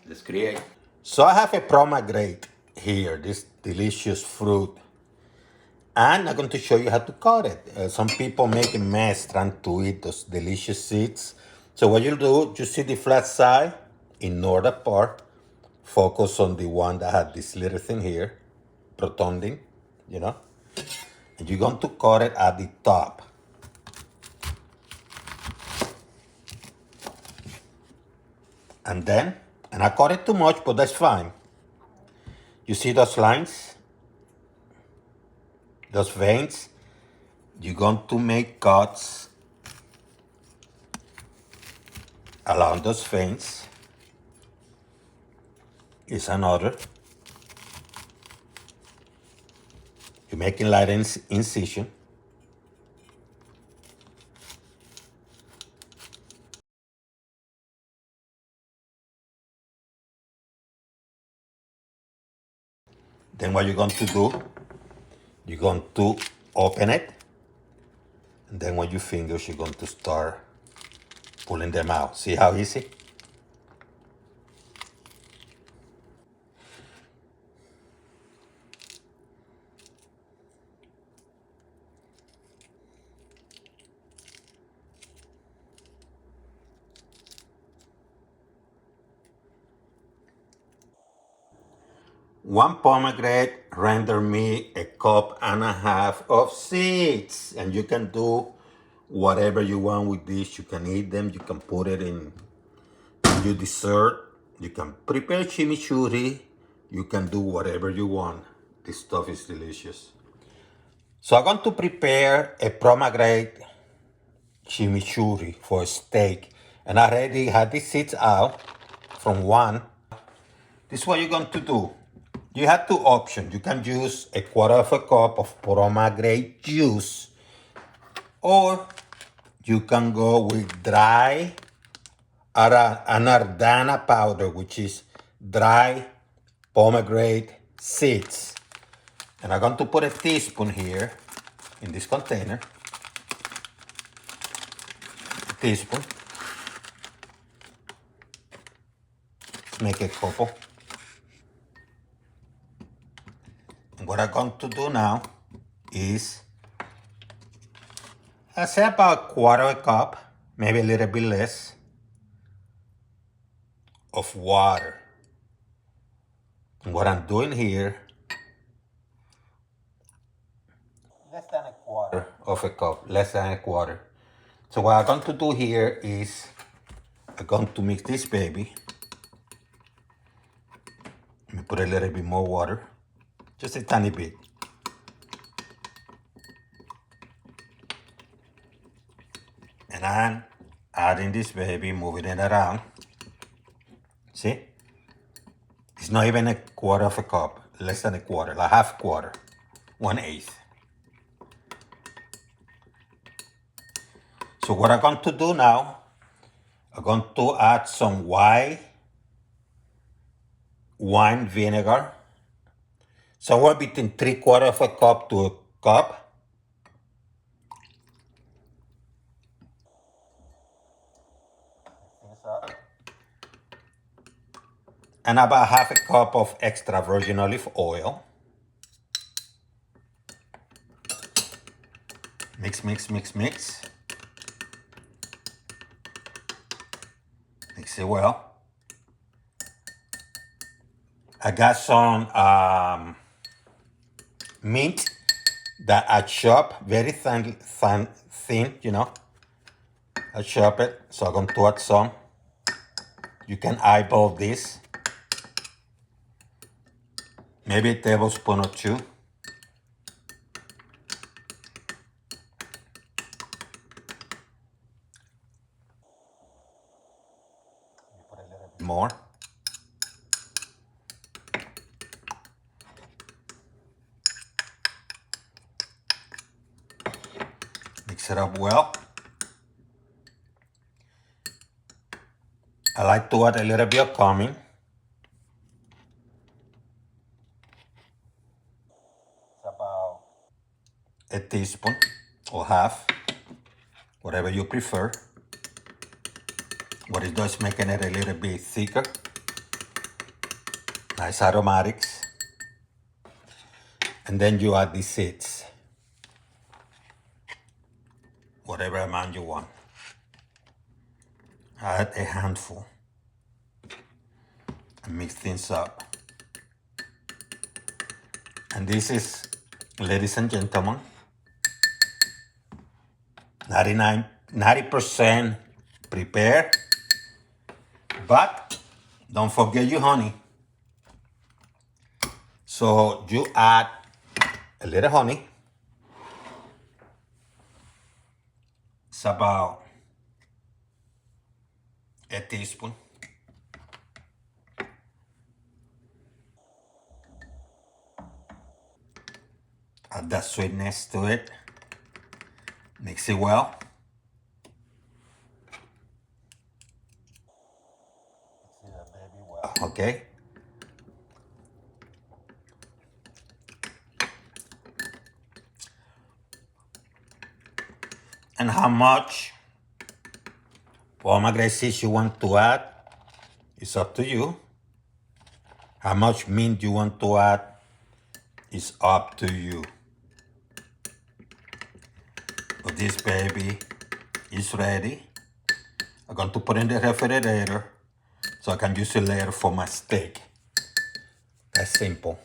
Let's create. So I have a pomegranate here, this delicious fruit. And I'm going to show you how to cut it. Some people make a mess trying to eat those delicious seeds. So what you'll do, you see the flat side, ignore that part, focus on the one that had this little thing here, protonding, you know, and you're going to cut it at the top. And then, and I cut it too much, but that's fine. You see those lines, those veins? You're going to make cuts along those veins. Is another. You're making light incision. Then what you're going to do, you're going to open it. And then with your fingers, you're going to start pulling them out. See how easy? One pomegranate render me a cup and a half of seeds. And you can do whatever you want with this. You can eat them. You can put it in your dessert. You can prepare chimichurri. You can do whatever you want. This stuff is delicious. So I'm going to prepare a pomegranate chimichurri for steak. And I already had the seeds out from one. This is what you're going to do. You have two options. You can use a quarter of a cup of pomegranate juice, or you can go with dry anardana powder, which is dry pomegranate seeds. And I'm going to put a teaspoon here in this container. A teaspoon. Let's make a couple. And what I'm going to do now is, I say about a quarter of a cup, maybe a little bit less, of water. And what I'm doing here, less than a quarter of a cup, less than a quarter. So what I'm going to do here is, I'm going to mix this baby. Let me put a little bit more water, just a tiny bit. And I'm adding this baby, moving it around. See? It's not even a quarter of a cup, less than a quarter, like half quarter, 1/8. So what I'm going to do now, I'm going to add some wine vinegar, somewhere between 3/4 of a cup to a cup. And about half a cup of extra virgin olive oil. Mix, mix, mix, mix. Mix it well. I got some mint that I chop very thin, you know. I chop it, so I'm going to add some. You can eyeball this. Maybe a tablespoon or two. Put a little bit more. Mix it up well. I like to add a little bit of cumin. It's about a teaspoon or half, whatever you prefer. What it does is making it a little bit thicker. Nice aromatics. And then you add the seeds. Whatever amount you want. Add a handful. And mix things up. And this is, ladies and gentlemen, 90% prepared. But don't forget your honey. So you add a little honey. It's about a teaspoon. Add that sweetness to it. Mix it well. Okay. And how much pomegranate seeds you want to add is up to you. How much mint you want to add is up to you. But this baby is ready. I'm going to put it in the refrigerator so I can use it later for my steak. That's simple.